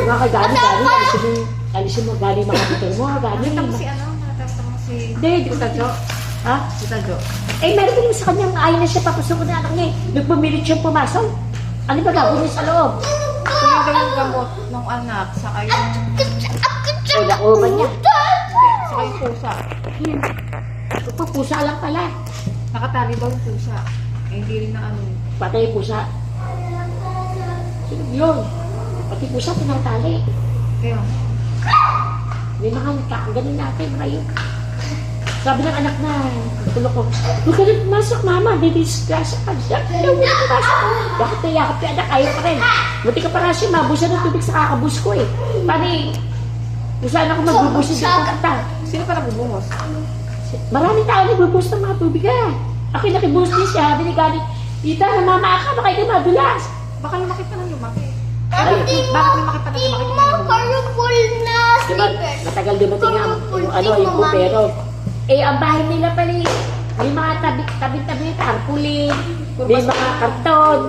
nga kay Gani, alisin mo Gani mga motor mo, Gani. Nakita mo si ano? Nakita mo si... Hindi, Tita Jo? Ha? Tita Jo? Eh, meron din sa kanyang ayaw na siya papasok na anak niya. Nagpumilit siyang pumasok. Ano ba gagawin niya sa loob? Kung yung gamot ng anak, saka yung... O, nauman niya. Hindi, saka yung pusa. Pusa lang pala. Nakatali daw yung pusa. Eh, hindi rin na ano. Patay yung pusa. Sino yun? Pati pusa pinatali. Kaya, May mga nakakaganin natin, mga yun. Sabi ng anak na, tulog ko, huwag ka rin pumasok, mama, didisgrasya ka. Ayaw mo na pumasok. Bakit nayakap ka, anak, ayaw pa rin. Buti ka para siya, mabusa ng tubig sa kakabus ko eh. Paano eh, kung saan ako magbubusin sa pupunta. sino pa nabubungos? Maraming tao nagbubus ng mga tubig ah. Ako yung nakibus din siya, binigani, tita, namama ka, baka ikaw madulas. Baka lumaki pa ng lumaki. Ay, Bakit lumaki pa ng lumaki? Colorful na diba, slippers. matagal dumating yung ano, yung bumero. Eh, ang bahay nila pala may mga tabi-tabi, tarpulin, may mga karton,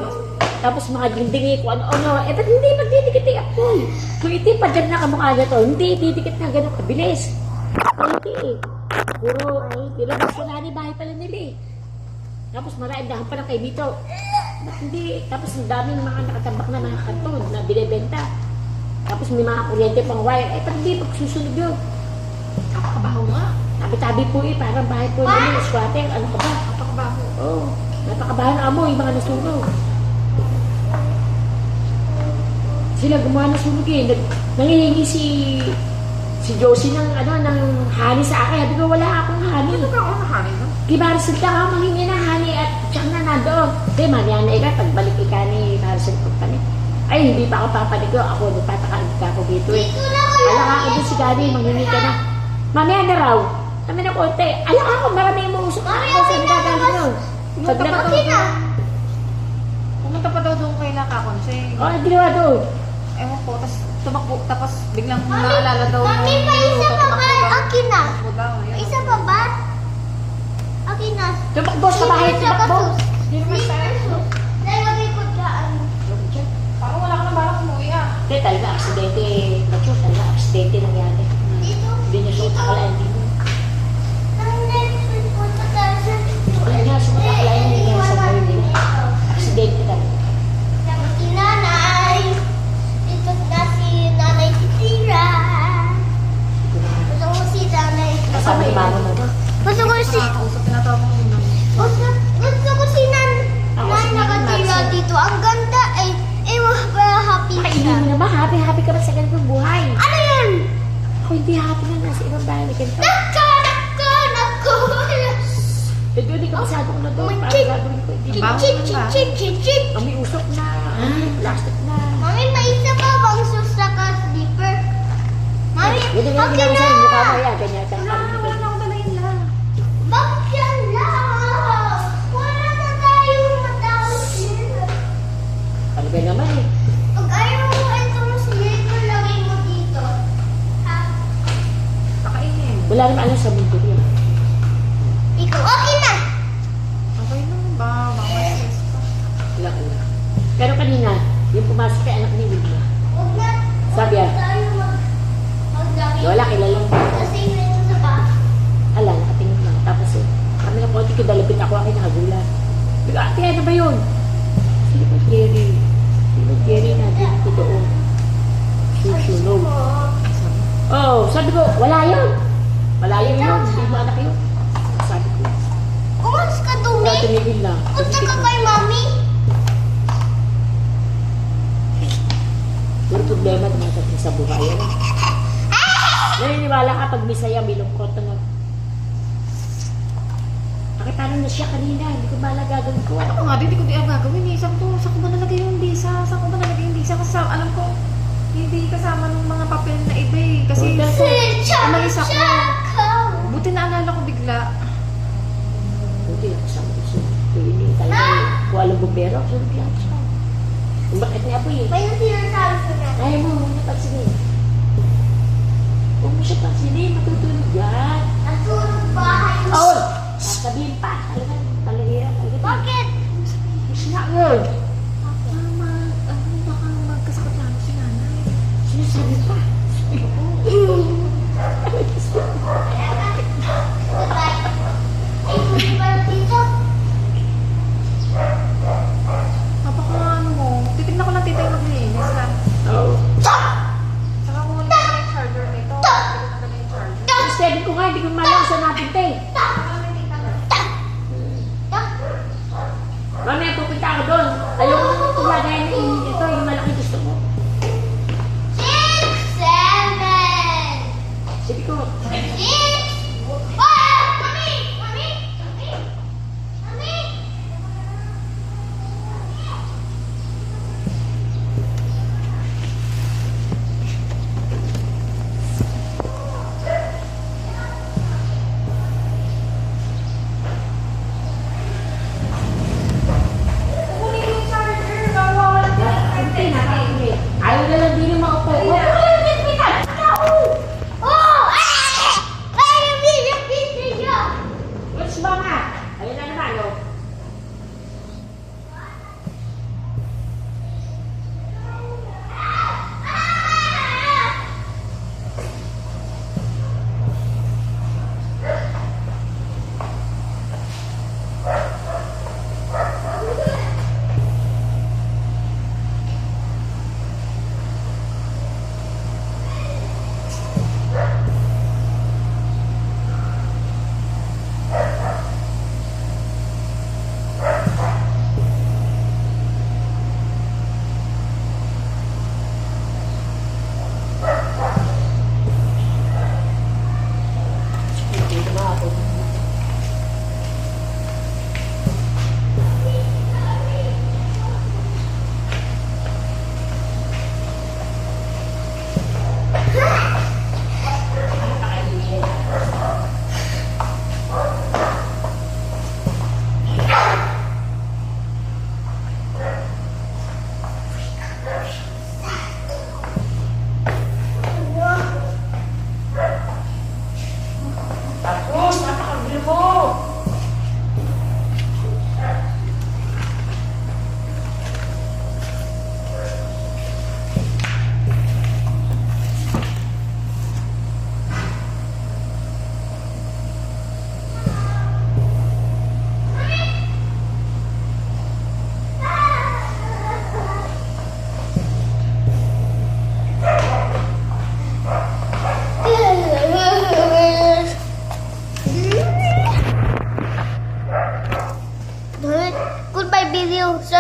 tapos mga dingdingi, kung ano-ano. Eh, ba't hindi magdidikit yung apoy? Kung iti pa dyan na kamukha na to, hindi didikit na gano'ng kabilis. Hindi eh. Puro, tilabas ko na ni bahay pala nila eh. Tapos maraming dahan pa lang kay dito. Ba't hindi? Tapos ang daming mga nakatambak na mga karton na binibenta. Tapos may mga kuryente pang wire. Eh, ba't hindi pagsusunod yun? Napakabaho nga. Tabi-tabi po eh, parang bahay po nila, squatter, ano ka ba? Napakabaho. Oo, napakabahan ng amoy, mga nasunog. Sila gumawa ng sunog eh. Nangihingi si Josie ng, ng honey sa akin. Sabi ko, wala akong honey. Ano ka ako nakarin, no? Kibarisal ka ka, manghingi ng honey at tsaka na nandoon. Hindi, manyan na pagbalik ika ni Barisal Company. Ay, hindi pa ako papanigo. Ako, nagpatakalig ka ako dito eh. Alam ako din si Gani, manghingi ka na. Mamaya na raw. Kami na konti. Alam ako, marami yung mausok. Ako sa nagagaling yun. Pumunta pa daw doon kay Lakakonseng. Oo, ginawa doon. Ewan ko, tapos tumakbo, tapos biglang naalala daw Mami, pa isa pa ba? Akin na. Tumakbo daw, yun. Isa pa ba? Akin na. Tumakbo sa bahay, tumakbo. Nalagay ko dyan. Parang wala ka na balak umuwi ah. Hindi, talaga aksidente. Macho, talaga aksidente nangyari. Dito. Hindi niya suot akalain dito. Ang next week punta tayo sa Wala niya suot akalain hindi niya sa buhay nila. Aksidente talaga. Sama si nanay. Dito na si nanay titira. Gusto ko si nanay. Kasama ni mama mo. Gusto ko si... Kausap tinatawag mo yun. Gusto ko si nanay nakatira dito. Ang ganda eh. Eh, happy Hindi siya. mo naman, happy ka ba sa ganitong buhay? Ano yun? Ako hindi happy na nasa ibang bahay na ganito. Nako! Eh, doon, hindi ka masyadong na doon. Parang Chik. gagawin ko. Hindi Chik, ba? chik, chik, chik, chik, chik. May usok na. Plastic na. Mami, may isa pa bang susa ka slipper? Mami, Yun ang bakit ginagawa na? sa'yo. Mukha mo yan. Ganyan. Wala akong dalayin lang. Bakit yan lang? Wala na tayong matawag sila. Ano ba naman eh? Pag ayaw mo itong slipper, lagay mo dito. Ha? Kakainin. Wala naman alam sa mundo niya. Ikaw, okay na. Okay lang ba? Baka stress pa. Wala. Pero kanina, yung pumasok kay anak ni Wilma. Huwag na. Sabi ah, Tayo maglagay. wala, kilalang mo. Kasi ito sa ba? Ala, nakatingin lang. Tapos eh, kami na konti kidalapit ako akin nakagulat. Digo, ate, ano ba yun? Sino ba Jerry? Sino ba Jerry na dito doon? Susunog. Oh, sabi ko, wala yun. Wala yun yun. Hindi mo anak yun. Sabi ko. Umalis ka, Dumi. Wala tumigil na. Punta ka kay Mami. Puro problema dumatating sa buhay. Ano? Naniniwala ka pag misaya, may lungkot na. Nakita na siya kanina. Hindi ko mala gagawin ko. Ako nga, hindi ko di ang gagawin eh. Saan ko ba nalagay yung visa? Saan ko ba nalagay yung visa? Kasi alam ko, hindi kasama ng mga papel na iba eh. Kasi umalis ako. Buti naalala ko bigla. Buti, kasama ko siya. Hindi talaga. Kung alam bumbero, sunod lang siya. Kung bakit niya po eh. May sinasabi ko na. Kaya mo, muna pagsinin. Huwag mo siya pagsinin, matutulog yan. Natulog bahay mo. Oh! Sasabihin pa. Talaga. Bakit? Siya yun. Mama, baka magkasakit lalo si nanay. Sino sabi pa. Ay, hindi ba dito? Napaka ano mo. Titignan ko lang tita yung maglinis ha. Oo. Saka kunin ko na yung charger nito. Titignan ko na yung charger. Sabi ko nga, hindi ko malaw sa natin, te. Saka may tita na. Mamaya pupunta ako doon. Ayoko nang tulagay na ito, yung malaki gusto mo. 6, 7, Sabi ko, 6. Oh, mami! Mami! Mami! Mami! Kunin yung charger. Bawa wala hindi na, ayaw na lang din